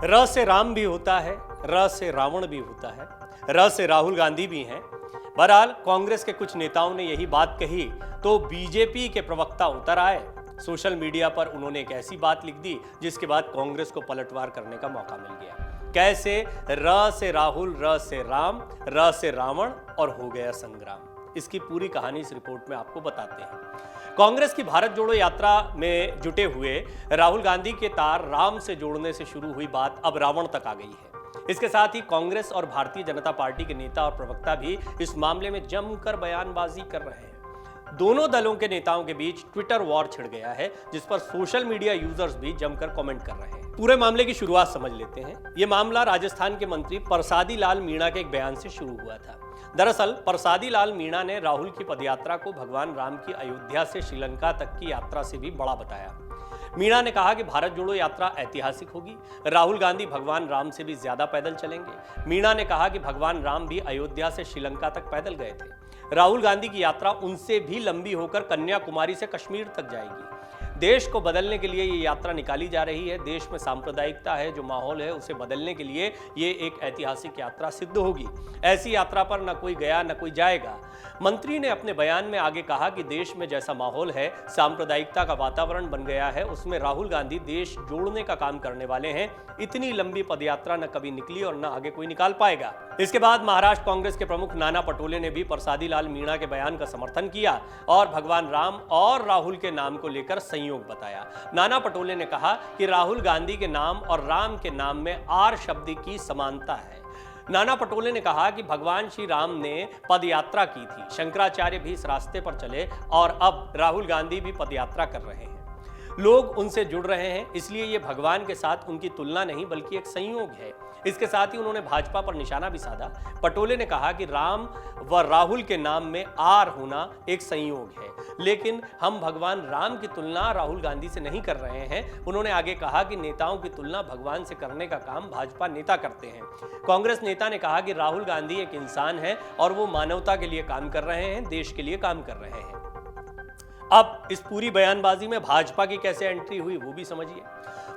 र से राम भी होता है, र से रावण भी होता है, र से राहुल गांधी भी हैं। बहरहाल कांग्रेस के कुछ नेताओं ने यही बात कही तो बीजेपी के प्रवक्ता उतर आए। सोशल मीडिया पर उन्होंने एक ऐसी बात लिख दी जिसके बाद कांग्रेस को पलटवार करने का मौका मिल गया। कैसे? र से राहुल, र से राम, र से रावण और हो गया संग्राम। इसकी पूरी कहानी इस रिपोर्ट में आपको बताते हैं। कांग्रेस की भारत जोड़ो यात्रा में जुटे हुए राहुल गांधी के तार राम से जोड़ने से शुरू हुई बात अब रावण तक आ गई है। इसके साथ ही कांग्रेस और भारतीय जनता पार्टी के नेता और प्रवक्ता भी इस मामले में जमकर बयानबाजी कर रहे हैं। दोनों दलों के नेताओं के बीच ट्विटर वॉर छिड़ गया है, जिस पर सोशल मीडिया यूजर्स भी जमकर कमेंट कर रहे हैं। पूरे मामले की शुरुआत समझ लेते हैं। यह मामला राजस्थान के मंत्री परसादी लाल मीणा के एक बयान से शुरू हुआ था। दरअसल परसादी लाल मीणा ने राहुल की पदयात्रा को भगवान राम की अयोध्या से श्रीलंका तक की यात्रा से भी बड़ा बताया। मीणा ने कहा कि भारत जोड़ो यात्रा ऐतिहासिक होगी। राहुल गांधी भगवान राम से भी ज्यादा पैदल चलेंगे। मीणा ने कहा कि भगवान राम भी अयोध्या से श्रीलंका तक पैदल गए थे। राहुल गांधी की यात्रा उनसे भी लंबी होकर कन्याकुमारी से कश्मीर तक जाएगी। देश को बदलने के लिए ये यात्रा निकाली जा रही है। देश में सांप्रदायिकता है, जो माहौल है उसे बदलने के लिए ये एक ऐतिहासिक यात्रा सिद्ध होगी। ऐसी यात्रा पर न कोई गया न कोई जाएगा। मंत्री ने अपने बयान में आगे कहा कि देश में जैसा माहौल है, सांप्रदायिकता का वातावरण बन गया है, उसमें राहुल गांधी देश जोड़ने का काम करने वाले हैं। इतनी लंबी पदयात्रा न कभी निकली और न आगे कोई निकाल पाएगा। इसके बाद महाराष्ट्र कांग्रेस के प्रमुख नाना पटोले ने भी परसादी लाल मीणा के बयान का समर्थन किया और भगवान राम और राहुल के नाम को लेकर संयोग बताया। नाना पटोले ने कहा कि राहुल गांधी के नाम और राम के नाम में आर शब्द की समानता है। नाना पटोले ने कहा कि भगवान श्री राम ने पदयात्रा की थी, शंकराचार्य भी इस रास्ते पर चले और अब राहुल गांधी भी पदयात्रा कर रहे हैं। लोग उनसे जुड़ रहे हैं, इसलिए ये भगवान के साथ उनकी तुलना नहीं बल्कि एक संयोग है। इसके साथ ही उन्होंने भाजपा पर निशाना भी साधा। पटोले ने कहा कि राम व राहुल के नाम में आर होना एक संयोग है, लेकिन हम भगवान राम की तुलना राहुल गांधी से नहीं कर रहे हैं। उन्होंने आगे कहा कि नेताओं की तुलना भगवान से करने का काम भाजपा नेता करते हैं। कांग्रेस नेता ने कहा कि राहुल गांधी एक इंसान है और वो मानवता के लिए काम कर रहे हैं, देश के लिए काम कर रहे हैं। अब इस पूरी बयानबाजी में भाजपा की कैसे एंट्री हुई वो भी समझिए।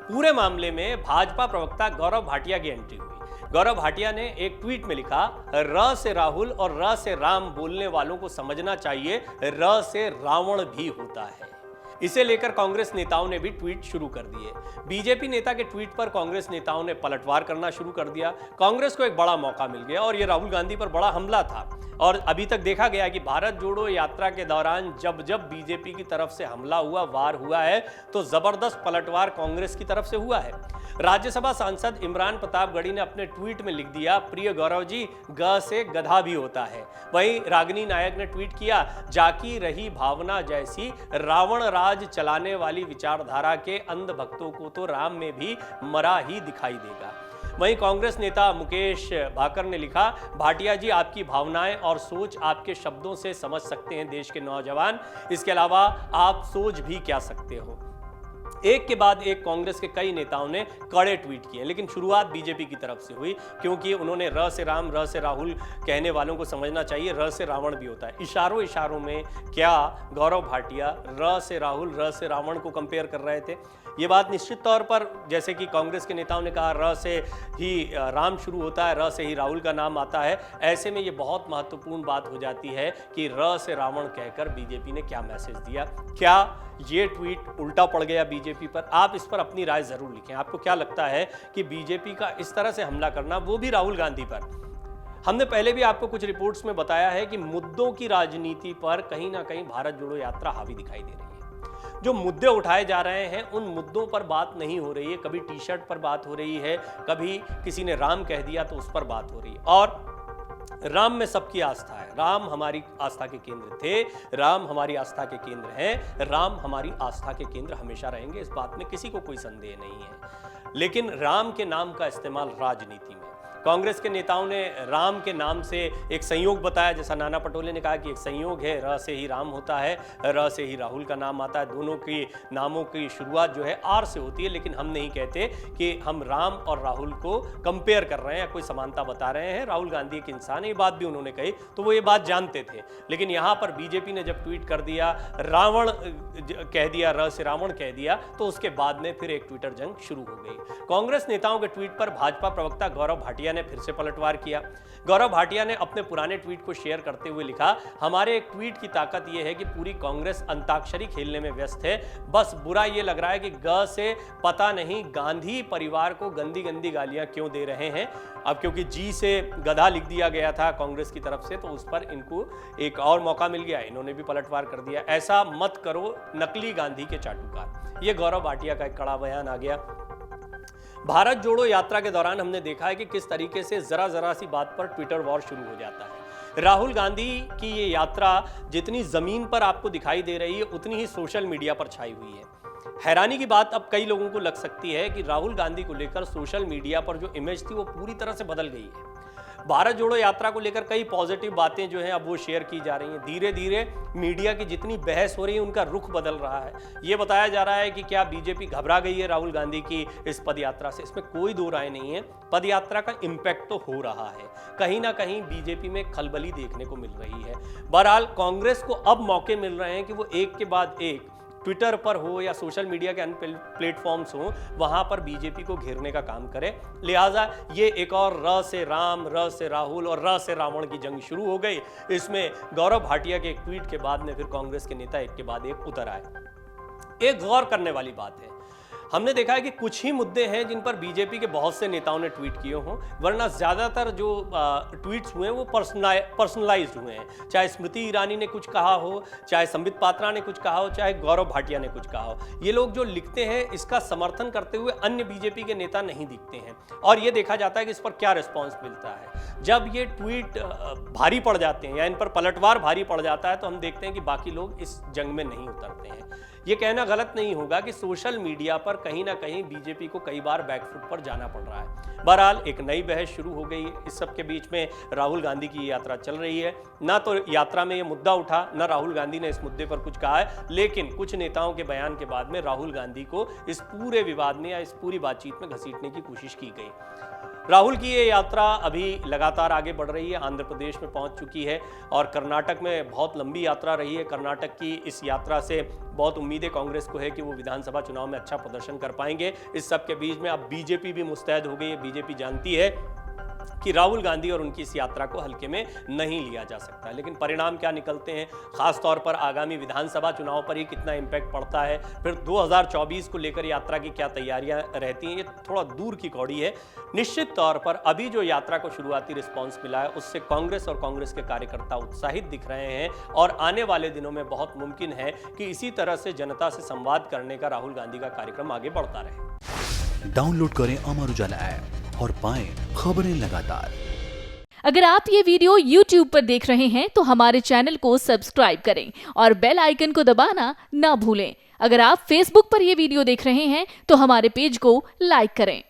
पूरे मामले में भाजपा प्रवक्ता गौरव भाटिया की एंट्री हुई। गौरव भाटिया ने एक ट्वीट में लिखा, र से राहुल और र से राम बोलने वालों को समझना चाहिए र से रावण भी होता है। इसे लेकर कांग्रेस नेताओं ने भी ट्वीट शुरू कर दिए। बीजेपी नेता के ट्वीट पर कांग्रेस नेताओं ने पलटवार करना शुरू कर दिया। कांग्रेस को एक बड़ा मौका मिल गया और यह राहुल गांधी पर बड़ा हमला था। और अभी तक देखा गया कि भारत जोड़ो यात्रा के दौरान जब जब बीजेपी की तरफ से हमला हुआ, वार हुआ है, तो जबरदस्त पलटवार कांग्रेस की तरफ से हुआ है। राज्यसभा सांसद इमरान प्रतापगढ़ी ने अपने ट्वीट में लिख दिया, प्रिय गौरव जी, ग से गधा भी होता है। वहीं रागिनी नायक ने ट्वीट किया, जाकी रही भावना जैसी, रावण राज चलाने वाली विचारधारा के अंध भक्तों को तो राम में भी मरा ही दिखाई देगा। वहीं कांग्रेस नेता मुकेश भाकर ने लिखा, भाटिया जी, आपकी भावनाएं और सोच आपके शब्दों से समझ सकते हैं देश के नौजवान, इसके अलावा आप सोच भी क्या सकते हो। एक के बाद एक कांग्रेस के कई नेताओं ने कड़े ट्वीट किए, लेकिन शुरुआत बीजेपी की तरफ से हुई, क्योंकि उन्होंने र से राम, र से राहुल कहने वालों को समझना चाहिए र से रावण भी होता है। इशारों इशारों में क्या गौरव भाटिया र से राहुल, र से रावण को कंपेयर कर रहे थे? ये बात निश्चित तौर पर, जैसे कि कांग्रेस के नेताओं ने कहा, र से ही राम शुरू होता है, र से ही राहुल का नाम आता है। ऐसे में ये बहुत महत्वपूर्ण बात हो जाती है कि र से रावण कहकर बीजेपी ने क्या मैसेज दिया। क्या ये ट्वीट उल्टा पड़ गया बीजेपी पर? आप इस पर अपनी राय जरूर लिखें। आपको क्या लगता है कि बीजेपी का इस तरह से हमला करना, वो भी राहुल गांधी पर? हमने पहले भी आपको कुछ रिपोर्ट्स में बताया है कि मुद्दों की राजनीति पर कहीं ना कहीं भारत जोड़ो यात्रा हावी दिखाई दे रही है। जो मुद्दे उठाए जा रहे हैं उन मुद्दों पर बात नहीं हो रही है। कभी टी शर्ट पर बात हो रही है, कभी किसी ने राम कह दिया तो उस पर बात हो रही है। और राम में सबकी आस्था है। राम हमारी आस्था के केंद्र थे, राम हमारी आस्था के केंद्र हैं, राम हमारी आस्था के केंद्र हमेशा रहेंगे, इस बात में किसी को कोई संदेह नहीं है। लेकिन राम के नाम का इस्तेमाल राजनीति में, कांग्रेस के नेताओं ने राम के नाम से एक संयोग बताया, जैसा नाना पटोले ने कहा कि एक संयोग है, र से ही राम होता है, र से ही राहुल का नाम आता है, दोनों की नामों की शुरुआत जो है आर से होती है, लेकिन हम नहीं कहते कि हम राम और राहुल को कंपेयर कर रहे हैं या कोई समानता बता रहे हैं। राहुल गांधी एक इंसान है, ये बात भी उन्होंने कही, तो वो ये बात जानते थे। लेकिन यहाँ पर बीजेपी ने जब ट्वीट कर दिया, रावण कह दिया, र से रावण कह दिया, तो उसके बाद में फिर एक ट्विटर जंग शुरू हो गई। कांग्रेस नेताओं के ट्वीट पर भाजपा प्रवक्ता गौरव भाटिया ने फिर से पलटवार किया। गौरव भाटिया ने अपने पुराने ट्वीट को शेयर करते हुए लिखा, हमारे एक ट्वीट की ताकत यह है कि पूरी कांग्रेस अंताक्षरी खेलने में व्यस्त है। बस बुरा यह लग रहा है कि ग से पता नहीं गांधी परिवार को गंदी गंदी गालियां क्यों दे रहे हैं। अब क्योंकि जी से गधा लिख दिया गया था कांग्रेस की तरफ से, तो उस पर इनको एक और मौका मिल गया, इन्होंने भी पलटवार कर दिया। ऐसा मत करो नकली गांधी के चाटुकार, ये गौरव भाटिया का एक कड़ा बयान आ गया। भारत जोड़ो यात्रा के दौरान हमने देखा है कि किस तरीके से जरा सी बात पर ट्विटर वॉर शुरू हो जाता है। राहुल गांधी की ये यात्रा जितनी जमीन पर आपको दिखाई दे रही है, उतनी ही सोशल मीडिया पर छाई हुई है। हैरानी की बात अब कई लोगों को लग सकती है कि राहुल गांधी को लेकर सोशल मीडिया पर जो इमेज थी वो पूरी तरह से बदल गई है। भारत जोड़ो यात्रा को लेकर कई पॉजिटिव बातें जो हैं अब वो शेयर की जा रही हैं। धीरे धीरे मीडिया की जितनी बहस हो रही है उनका रुख बदल रहा है। ये बताया जा रहा है कि क्या बीजेपी घबरा गई है राहुल गांधी की इस पदयात्रा से, इसमें कोई दो राय नहीं है। पदयात्रा का इम्पैक्ट तो हो रहा है, कहीं ना कहीं बीजेपी में खलबली देखने को मिल रही है। बहरहाल कांग्रेस को अब मौके मिल रहे हैं कि वो एक के बाद एक ट्विटर पर हो या सोशल मीडिया के अन्य प्लेटफॉर्म्स हो, वहां पर बीजेपी को घेरने का काम करे। लिहाजा ये एक और र से राम, र से राहुल और र से रावण की जंग शुरू हो गई। इसमें गौरव भाटिया के एक ट्वीट के बाद में फिर कांग्रेस के नेता एक के बाद एक उतर आए। एक गौर करने वाली बात है, हमने देखा है कि कुछ ही मुद्दे हैं जिन पर बीजेपी के बहुत से नेताओं ने ट्वीट किए हों, वरना ज़्यादातर जो ट्वीट्स हुए हैं वो पर्सनलाइज्ड हुए हैं। चाहे स्मृति ईरानी ने कुछ कहा हो, चाहे संबित पात्रा ने कुछ कहा हो, चाहे गौरव भाटिया ने कुछ कहा हो, ये लोग जो लिखते हैं इसका समर्थन करते हुए अन्य बीजेपी के नेता नहीं दिखते हैं। और ये देखा जाता है कि इस पर क्या रिस्पॉन्स मिलता है। जब ये ट्वीट भारी पड़ जाते हैं या इन पर पलटवार भारी पड़ जाता है, तो हम देखते हैं कि बाकी लोग इस जंग में नहीं उतरते हैं। ये कहना गलत नहीं होगा कि सोशल मीडिया पर कहीं ना कहीं बीजेपी को कई बार बैकफुट पर जाना पड़ रहा है। बहरहाल एक नई बहस शुरू हो गई है। इस सब के बीच में राहुल गांधी की यात्रा चल रही है। ना तो यात्रा में ये मुद्दा उठा, ना राहुल गांधी ने इस मुद्दे पर कुछ कहा है, लेकिन कुछ नेताओं के बयान के बाद में राहुल गांधी को इस पूरे विवाद में या इस पूरी बातचीत में घसीटने की कोशिश की गई। राहुल की ये यात्रा अभी लगातार आगे बढ़ रही है, आंध्र प्रदेश में पहुंच चुकी है और कर्नाटक में बहुत लंबी यात्रा रही है। कर्नाटक की इस यात्रा से बहुत उम्मीदें कांग्रेस को है कि वो विधानसभा चुनाव में अच्छा प्रदर्शन कर पाएंगे। इस सब के बीच में अब बीजेपी भी मुस्तैद हो गई है। बीजेपी जानती है कि राहुल गांधी और उनकी इस यात्रा को हल्के में नहीं लिया जा सकता, लेकिन परिणाम क्या निकलते हैं, खास तौर पर आगामी विधानसभा चुनाव पर ही कितना इम्पैक्ट पड़ता है, फिर 2024 को लेकर यात्रा की क्या तैयारियां रहती हैं, ये थोड़ा दूर की कौड़ी है। निश्चित तौर पर अभी जो यात्रा को शुरुआती रिस्पॉन्स मिला है उससे कांग्रेस और कांग्रेस के कार्यकर्ता उत्साहित दिख रहे हैं और आने वाले दिनों में बहुत मुमकिन है कि इसी तरह से जनता से संवाद करने का राहुल गांधी का कार्यक्रम आगे बढ़ता रहे। डाउनलोड करें अमर उजाला ऐप और पाएं खबरें लगातार। अगर आप ये वीडियो YouTube पर देख रहे हैं तो हमारे चैनल को सब्सक्राइब करें और बेल आइकन को दबाना ना भूलें। अगर आप Facebook पर ये वीडियो देख रहे हैं तो हमारे पेज को लाइक करें।